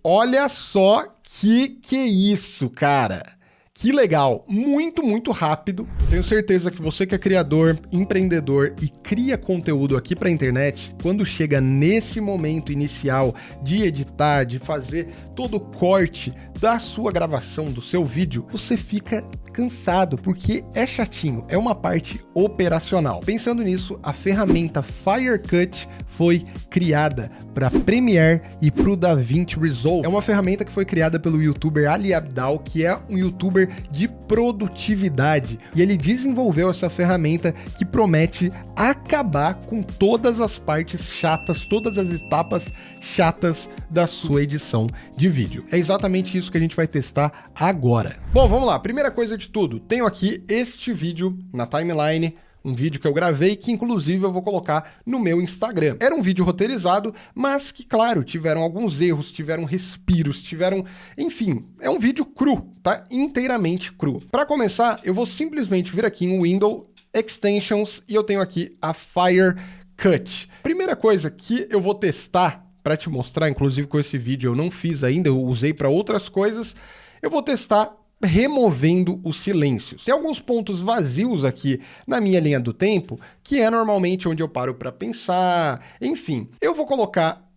Olha só que é isso, cara. Que legal, muito rápido. Tenho certeza que você que é criador, empreendedor e cria conteúdo aqui para a internet, quando chega nesse momento inicial de editar, de fazer todo o corte da sua gravação, do seu vídeo, você fica cansado, porque é chatinho, é uma parte operacional. Pensando nisso, a ferramenta Final Cut foi criada para Premiere e para o DaVinci Resolve. É uma ferramenta que foi criada pelo youtuber Ali Abdaal, que é um youtuber de produtividade, e ele desenvolveu essa ferramenta que promete acabar com todas as partes chatas, todas as etapas chatas da sua edição de vídeo. É exatamente isso que a gente vai testar agora. Bom, vamos lá. Primeira coisa de tudo, tenho aqui este vídeo na timeline, um vídeo que eu gravei, que inclusive eu vou colocar no meu Instagram. Era um vídeo roteirizado, mas que, claro, tiveram alguns erros, tiveram respiros, enfim, é um vídeo cru, tá? Inteiramente cru. Para começar, eu vou simplesmente vir aqui em Windows, Extensions, e eu tenho aqui a Final Cut. Primeira coisa que eu vou testar para te mostrar, inclusive com esse vídeo eu não fiz ainda, eu usei para outras coisas, eu vou testar removendo os silêncios. Tem alguns pontos vazios aqui na minha linha do tempo, que é normalmente onde eu paro para pensar, enfim. Eu vou colocar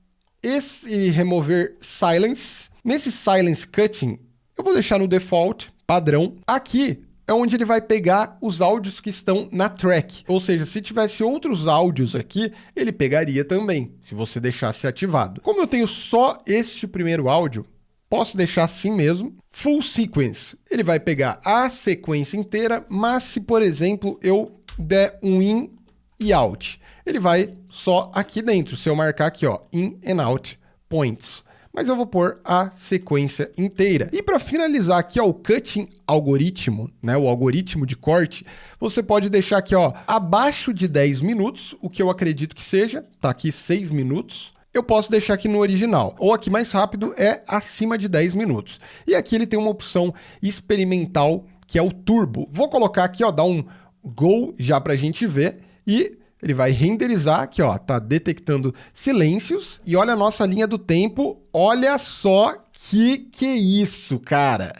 esse remover silence. Nesse silence cutting, eu vou deixar no default, padrão. Aqui é onde ele vai pegar os áudios que estão na track. Ou seja, se tivesse outros áudios aqui, ele pegaria também, se você deixasse ativado. Como eu tenho só este primeiro áudio, posso deixar assim mesmo. Full sequence, ele vai pegar a sequência inteira, mas se, por exemplo, eu der um in e out, ele vai só aqui dentro, se eu marcar aqui, ó, in and out points. Mas eu vou pôr a sequência inteira. E para finalizar aqui, ó, o cutting algoritmo, né, o algoritmo de corte, você pode deixar aqui, ó, abaixo de 10 minutos, o que eu acredito que seja, tá aqui 6 minutos. Eu posso deixar aqui no original, ou aqui mais rápido é acima de 10 minutos. E aqui ele tem uma opção experimental, que é o turbo. Vou colocar aqui, ó, dar um go já pra gente ver, e ele vai renderizar aqui, ó, tá detectando silêncios, e olha a nossa linha do tempo, olha só que é isso, cara.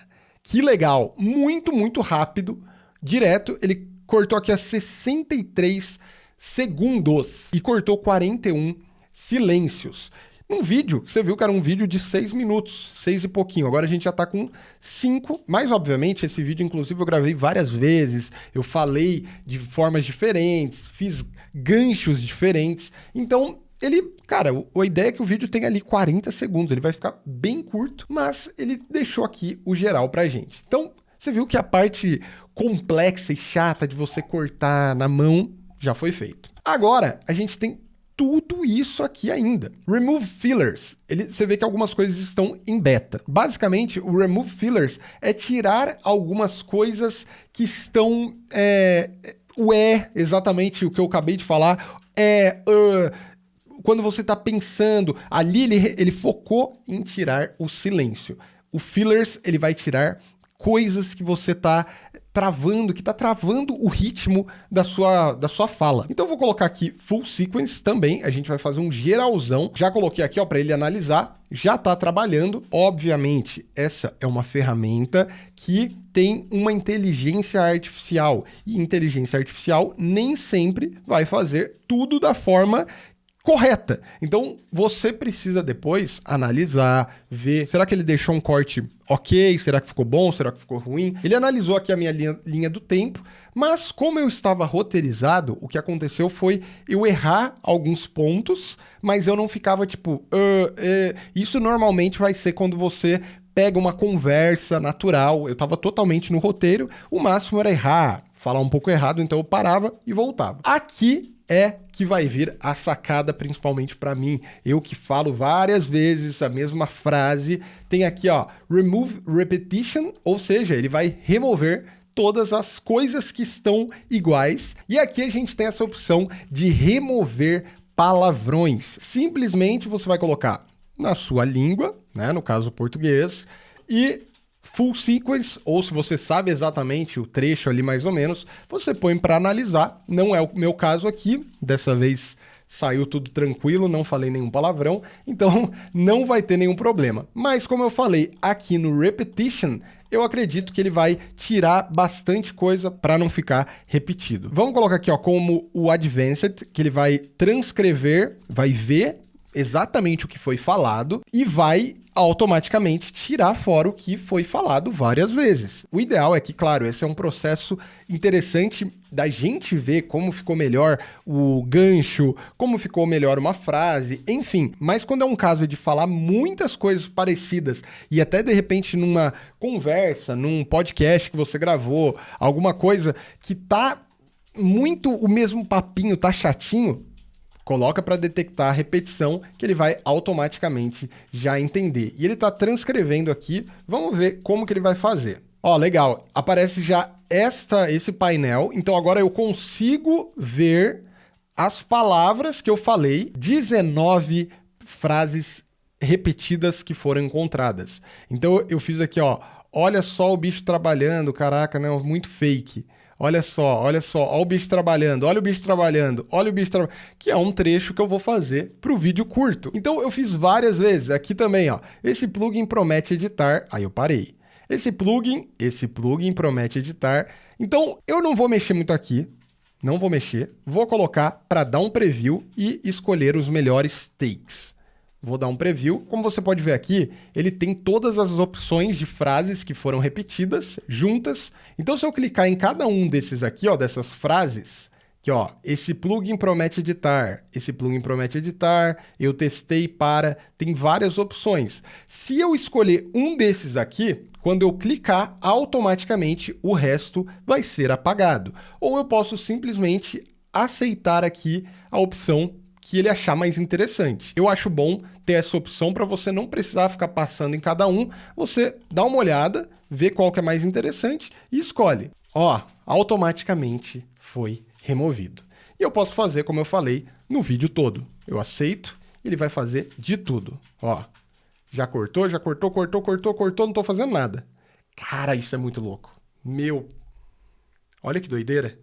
Que legal, muito rápido, direto, ele cortou aqui a 63 segundos, e cortou 41 silêncios. Num vídeo, você viu que era um vídeo de 6 minutos, 6 e pouquinho. Agora a gente já tá com 5, mas obviamente esse vídeo, inclusive, eu gravei várias vezes, eu falei de formas diferentes, fiz ganchos diferentes. Então, ele, cara, a ideia é que o vídeo tenha ali 40 segundos, ele vai ficar bem curto, mas ele deixou aqui o geral pra gente. Então, você viu que a parte complexa e chata de você cortar na mão já foi feito. Agora, a gente tem tudo isso aqui ainda. Remove Fillers. Você vê que algumas coisas estão em beta. Basicamente, o Remove Fillers é tirar algumas coisas que estão... exatamente o que eu acabei de falar. Quando você está pensando, ali ele focou em tirar o silêncio. O Fillers, ele vai tirar coisas que você está travando, que está travando o ritmo da sua fala. Então eu vou colocar aqui Full Sequence também, a gente vai fazer um geralzão. Já coloquei aqui, ó, para ele analisar, já está trabalhando. Obviamente, essa é uma ferramenta que tem uma inteligência artificial, e inteligência artificial nem sempre vai fazer tudo da forma correta. Então, você precisa depois analisar, ver, será que ele deixou um corte ok? Será que ficou bom? Será que ficou ruim? Ele analisou aqui a minha linha do tempo, mas como eu estava roteirizado, o que aconteceu foi eu errar alguns pontos, mas eu não ficava tipo... Isso normalmente vai ser quando você pega uma conversa natural. Eu estava totalmente no roteiro, o máximo era errar, falar um pouco errado, então eu parava e voltava. Aqui é que vai vir a sacada, principalmente para mim. Eu que falo várias vezes a mesma frase, tem aqui, ó, Remove Repetition, ou seja, ele vai remover todas as coisas que estão iguais. E aqui a gente tem essa opção de remover palavrões. Simplesmente você vai colocar na sua língua, né, no caso português, e Full Sequence, ou se você sabe exatamente o trecho ali mais ou menos, você põe para analisar. Não é o meu caso aqui, dessa vez saiu tudo tranquilo, não falei nenhum palavrão, então não vai ter nenhum problema. Mas como eu falei aqui no Repetition, eu acredito que ele vai tirar bastante coisa para não ficar repetido. Vamos colocar aqui, ó, como o Advanced, que ele vai transcrever, vai ver exatamente o que foi falado e vai automaticamente tirar fora o que foi falado várias vezes. O ideal é que, claro, esse é um processo interessante da gente ver como ficou melhor o gancho, como ficou melhor uma frase, enfim. Mas quando é um caso de falar muitas coisas parecidas e até de repente numa conversa, num podcast que você gravou, alguma coisa que tá muito o mesmo papinho, tá chatinho, coloca para detectar a repetição, que ele vai automaticamente já entender. E ele está transcrevendo aqui, vamos ver como que ele vai fazer. Ó, legal, aparece já esse painel, então agora eu consigo ver as palavras que eu falei, 19 frases repetidas que foram encontradas. Então eu fiz aqui, ó, olha só o bicho trabalhando, caraca, né, muito fake. Olha só, olha o bicho trabalhando, olha o bicho trabalhando, olha o bicho trabalhando, que é um trecho que eu vou fazer para o vídeo curto. Então eu fiz várias vezes, aqui também, ó, esse plugin promete editar, aí eu parei. Esse plugin promete editar, então eu não vou mexer muito aqui, não vou mexer, vou colocar para dar um preview e escolher os melhores takes. Vou dar um preview. Como você pode ver aqui, ele tem todas as opções de frases que foram repetidas, juntas. Então, se eu clicar em cada um desses aqui, ó, dessas frases, que ó, esse plugin promete editar, esse plugin promete editar, eu testei para, tem várias opções. Se eu escolher um desses aqui, quando eu clicar, automaticamente o resto vai ser apagado. Ou eu posso simplesmente aceitar aqui a opção que ele achar mais interessante. Eu acho bom ter essa opção para você não precisar ficar passando em cada um, você dá uma olhada, vê qual que é mais interessante e escolhe. Ó, automaticamente foi removido. E eu posso fazer, como eu falei, no vídeo todo. Eu aceito, ele vai fazer de tudo. Ó, já cortou, cortou, não tô fazendo nada. Cara, isso é muito louco. Meu, olha que doideira.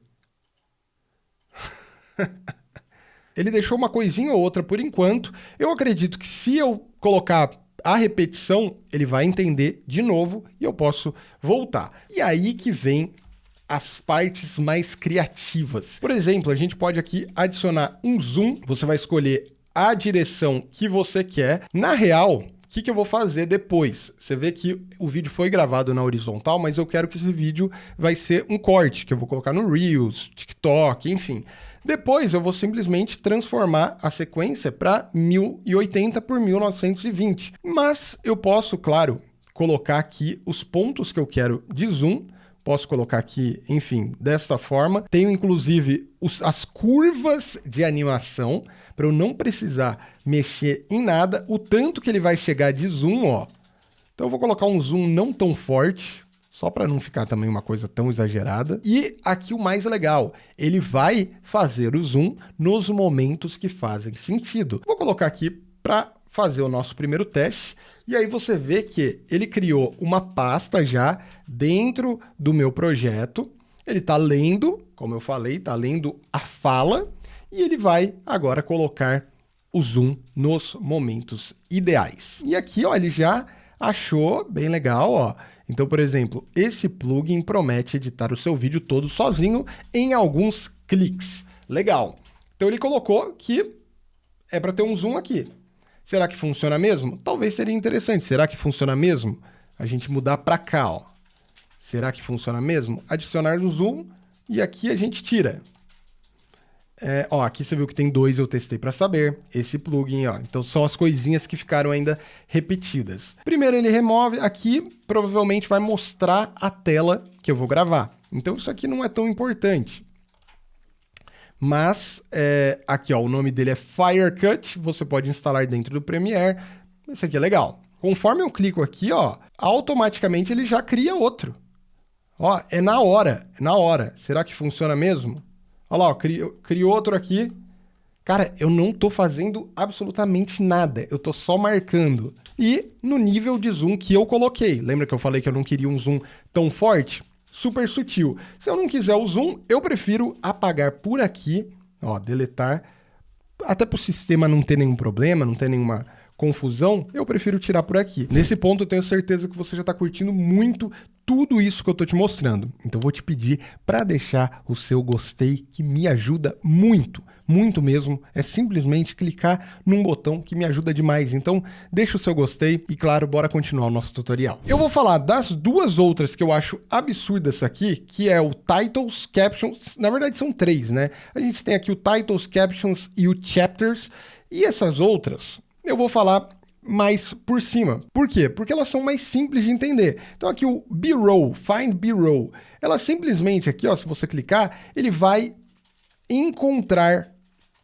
Ele deixou uma coisinha ou outra por enquanto. Eu acredito que se eu colocar a repetição, ele vai entender de novo e eu posso voltar. E aí que vem as partes mais criativas. Por exemplo, a gente pode aqui adicionar um zoom. Você vai escolher a direção que você quer. Na real, o que eu vou fazer depois? Você vê que o vídeo foi gravado na horizontal, mas eu quero que esse vídeo vai ser um corte, que eu vou colocar no Reels, TikTok, enfim. Depois eu vou simplesmente transformar a sequência para 1080 por 1920. Mas eu posso, claro, colocar aqui os pontos que eu quero de zoom. Posso colocar aqui, enfim, desta forma. Tenho, inclusive, as curvas de animação para eu não precisar mexer em nada. O tanto que ele vai chegar de zoom, ó. Então eu vou colocar um zoom não tão forte, só para não ficar também uma coisa tão exagerada. E aqui o mais legal, ele vai fazer o zoom nos momentos que fazem sentido. Vou colocar aqui para fazer o nosso primeiro teste. E aí você vê que ele criou uma pasta já dentro do meu projeto. Ele está lendo, como eu falei, está lendo a fala. E ele vai agora colocar o zoom nos momentos ideais. E aqui, ó, ele já achou bem legal, ó. Então, por exemplo, esse plugin promete editar o seu vídeo todo sozinho em alguns cliques. Legal. Então ele colocou que é para ter um zoom aqui. Será que funciona mesmo? Talvez seria interessante. Será que funciona mesmo? A gente mudar para cá, ó. Será que funciona mesmo? Adicionar o zoom e aqui a gente tira. Ó, aqui você viu que tem 2, eu testei para saber. Esse plugin, ó. Então são as coisinhas que ficaram ainda repetidas. Primeiro ele remove, aqui provavelmente vai mostrar a tela que eu vou gravar. Então isso aqui não é tão importante. Mas aqui, ó, o nome dele é Firecut, você pode instalar dentro do Premiere. Isso aqui é legal. Conforme eu clico aqui, ó, automaticamente ele já cria outro. Ó, é na hora, é na hora. Será que funciona mesmo? Olha lá, ó, crio outro aqui. Cara, eu não tô fazendo absolutamente nada. Eu tô só marcando. E no nível de zoom que eu coloquei. Lembra que eu falei que eu não queria um zoom tão forte? Super sutil. Se eu não quiser o zoom, eu prefiro apagar por aqui. Ó, deletar. até para o sistema não ter nenhum problema, não ter nenhuma confusão, eu prefiro tirar por aqui. Nesse ponto eu tenho certeza que você já está curtindo muito tudo isso que eu tô te mostrando. Então eu vou te pedir para deixar o seu gostei, que me ajuda muito, muito mesmo. É simplesmente clicar num botão que me ajuda demais. Então deixa o seu gostei e, claro, bora continuar o nosso tutorial. Eu vou falar das duas outras que eu acho absurdas aqui, que é o Titles, Captions. Na verdade são três, né? A gente tem aqui o Titles, Captions e o Chapters. E essas outras eu vou falar mais por cima. Por quê? Porque elas são mais simples de entender. Então aqui o B-Roll, Find B-Roll, ela simplesmente aqui, ó, se você clicar, ele vai encontrar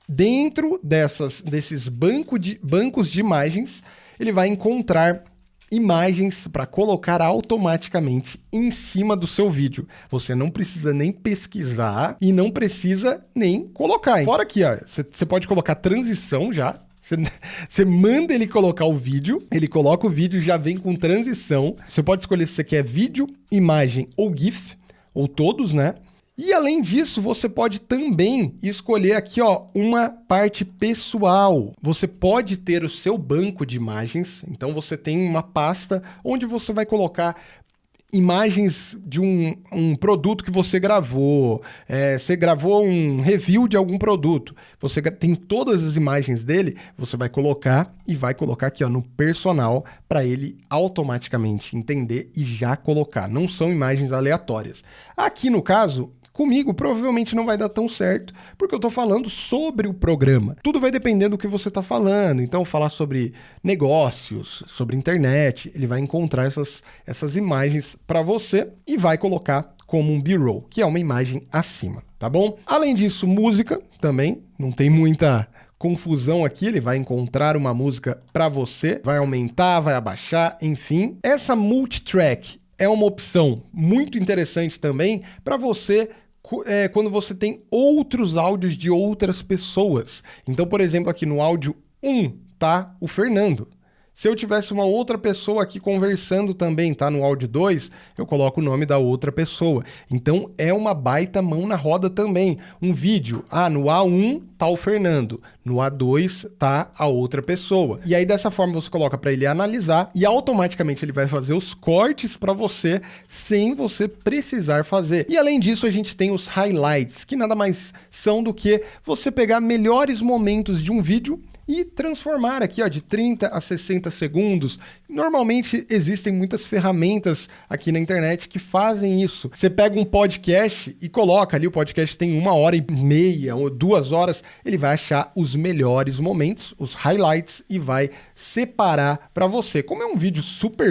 dentro desses bancos de imagens, ele vai encontrar imagens para colocar automaticamente em cima do seu vídeo. Você não precisa nem pesquisar e não precisa nem colocar. Fora aqui, ó, você pode colocar transição já. Você manda ele colocar o vídeo, ele coloca o vídeo, já vem com transição. Você pode escolher se você quer vídeo, imagem ou GIF, ou todos, né? E além disso, você pode também escolher aqui, ó, uma parte pessoal. Você pode ter o seu banco de imagens, então você tem uma pasta onde você vai colocar imagens de um produto que você gravou, você gravou um review de algum produto, você tem todas as imagens dele, você vai colocar e vai colocar aqui, ó, no personal para ele automaticamente entender e já colocar. Não são imagens aleatórias. Aqui no caso, comigo provavelmente não vai dar tão certo, porque eu estou falando sobre o programa. Tudo vai depender do que você está falando. Então, falar sobre negócios, sobre internet, ele vai encontrar essas imagens para você e vai colocar como um B-roll, que é uma imagem acima, tá bom? Além disso, música também, não tem muita confusão aqui, ele vai encontrar uma música para você, vai aumentar, vai abaixar, enfim. Essa multitrack é uma opção muito interessante também para você quando você tem outros áudios de outras pessoas. Então, por exemplo, aqui no áudio 1 tá o Fernando. Se eu tivesse uma outra pessoa aqui conversando também, tá? No áudio 2, eu coloco o nome da outra pessoa. Então, é uma baita mão na roda também. Um vídeo, no A1 tá o Fernando, no A2 tá a outra pessoa. E aí, dessa forma, você coloca para ele analisar e automaticamente ele vai fazer os cortes para você sem você precisar fazer. E além disso, a gente tem os highlights, que nada mais são do que você pegar melhores momentos de um vídeo e transformar aqui, ó, de 30 a 60 segundos. Normalmente existem muitas ferramentas aqui na internet que fazem isso. Você pega um podcast e coloca ali, o podcast tem 1h30 ou 2 horas, ele vai achar os melhores momentos, os highlights, e vai separar para você. Como é um vídeo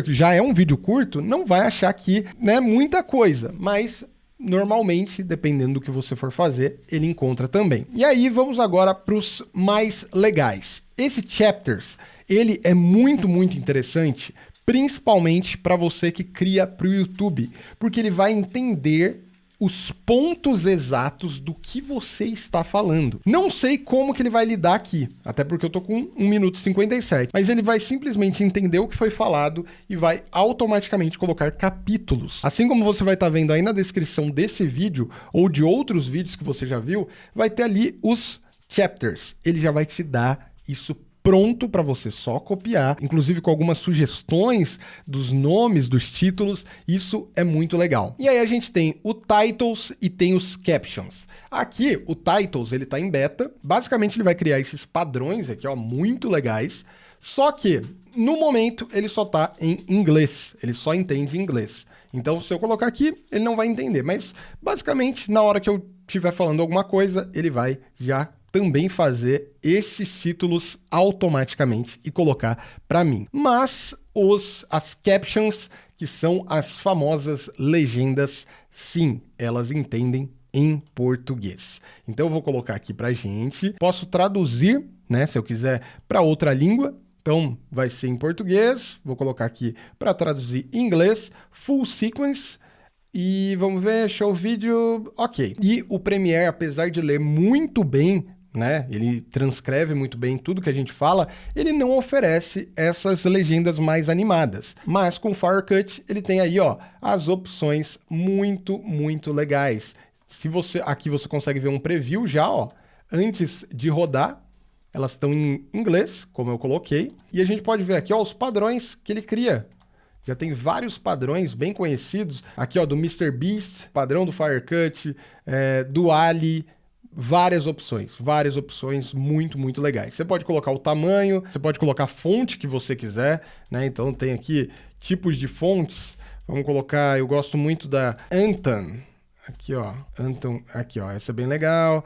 já é um vídeo curto, não vai achar aqui, né, muita coisa, mas normalmente, dependendo do que você for fazer, ele encontra também. E aí, vamos agora para os mais legais. Esse Chapters, ele é muito, muito interessante, principalmente para você que cria para o YouTube, porque ele vai entender os pontos exatos do que você está falando. Não sei como que ele vai lidar aqui, até porque eu tô com 1 minuto e 57, mas ele vai simplesmente entender o que foi falado e vai automaticamente colocar capítulos. Assim como você vai estar vendo aí na descrição desse vídeo ou de outros vídeos que você já viu, vai ter ali os chapters. Ele já vai te dar isso pronto para você só copiar, inclusive com algumas sugestões dos nomes dos títulos. Isso é muito legal. E aí a gente tem o Titles e tem os Captions. Aqui, o Titles, ele tá em beta. Basicamente, ele vai criar esses padrões aqui, ó, muito legais. Só que, no momento, ele só tá em inglês. Ele só entende inglês. Então, se eu colocar aqui, ele não vai entender. Mas, basicamente, na hora que eu estiver falando alguma coisa, ele vai já também fazer estes títulos automaticamente e colocar para mim. Mas as captions, que são as famosas legendas, sim, elas entendem em português. Então eu vou colocar aqui pra gente. Posso traduzir, né, se eu quiser, para outra língua. Então vai ser em português. Vou colocar aqui para traduzir em inglês, full sequence. E vamos ver, show vídeo, ok. E o Premiere, apesar de ler muito bem, né, ele transcreve muito bem tudo que a gente fala, ele não oferece essas legendas mais animadas. Mas com o Final Cut, ele tem aí, ó, as opções muito, muito legais. Aqui você consegue ver um preview já, ó, antes de rodar. elas estão em inglês, como eu coloquei, e a gente pode ver aqui, ó, os padrões que ele cria. Já tem vários padrões bem conhecidos, aqui, ó, do MrBeast, padrão do Firecut, do Ali, várias opções muito, muito legais. Você pode colocar o tamanho, você pode colocar a fonte que você quiser, né? Então tem aqui tipos de fontes. Vamos colocar, eu gosto muito da Anton. Aqui, ó, Anton, aqui, ó, essa é bem legal.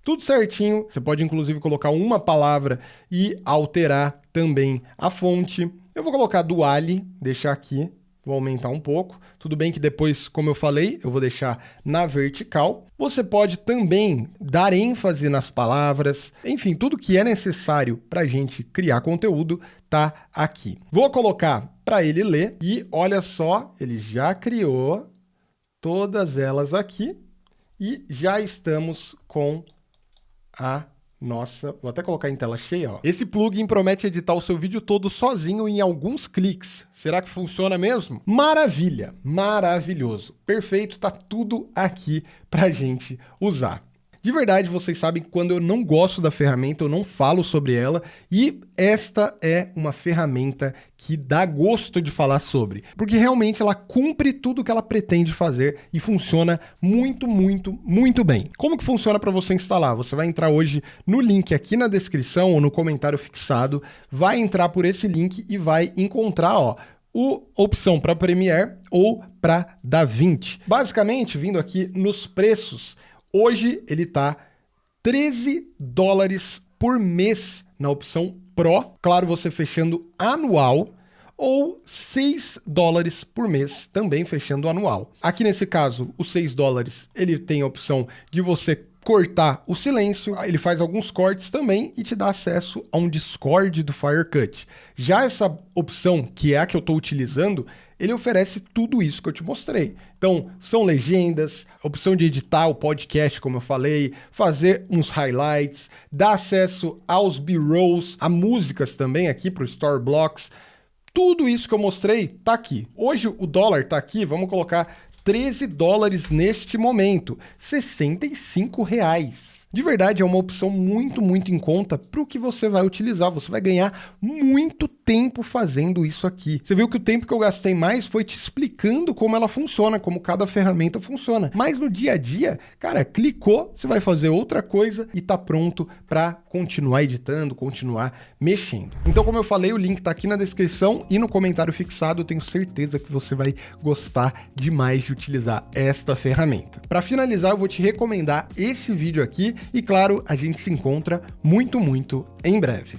Tudo certinho. Você pode inclusive colocar uma palavra e alterar também a fonte. Eu vou colocar do Ali, deixar aqui. Vou aumentar um pouco. Tudo bem que depois, como eu falei, eu vou deixar na vertical. Você pode também dar ênfase nas palavras. Enfim, tudo que é necessário para a gente criar conteúdo tá aqui. Vou colocar para ele ler e olha só, ele já criou todas elas aqui e já estamos com a nossa, vou até colocar em tela cheia, ó. Esse plugin promete editar o seu vídeo todo sozinho em alguns cliques. Será que funciona mesmo? Maravilha, maravilhoso, perfeito, tá tudo aqui pra gente usar. De verdade, vocês sabem que quando eu não gosto da ferramenta, eu não falo sobre ela, e esta é uma ferramenta que dá gosto de falar sobre, porque realmente ela cumpre tudo o que ela pretende fazer e funciona muito, muito, muito bem. Como que funciona para você instalar? Você vai entrar hoje no link aqui na descrição ou no comentário fixado, vai entrar por esse link e vai encontrar, ó, opção para Premiere ou para DaVinci. Basicamente, vindo aqui nos preços, hoje ele tá $13 por mês na opção Pro, claro, você fechando anual, ou $6 por mês, também fechando anual. Aqui nesse caso, os $6, ele tem a opção de você cortar o silêncio, ele faz alguns cortes também e te dá acesso a um Discord do Firecut. Já essa opção, que é a que eu estou utilizando, ele oferece tudo isso que eu te mostrei. Então, são legendas, opção de editar o podcast, como eu falei, fazer uns highlights, dá acesso aos B-rolls, a músicas também aqui para o Storyblocks. Tudo isso que eu mostrei tá aqui. Hoje o dólar tá aqui, vamos colocar $13 neste momento, R$65. De verdade, é uma opção muito, muito em conta para o que você vai utilizar. Você vai ganhar muito tempo fazendo isso aqui. Você viu que o tempo que eu gastei mais foi te explicando como ela funciona, como cada ferramenta funciona. Mas no dia a dia, cara, clicou, você vai fazer outra coisa e tá pronto para continuar editando, continuar mexendo. Então, como eu falei, o link tá aqui na descrição e no comentário fixado. Eu tenho certeza que você vai gostar demais de utilizar esta ferramenta. Para finalizar, eu vou te recomendar esse vídeo aqui. E claro, a gente se encontra muito, muito em breve.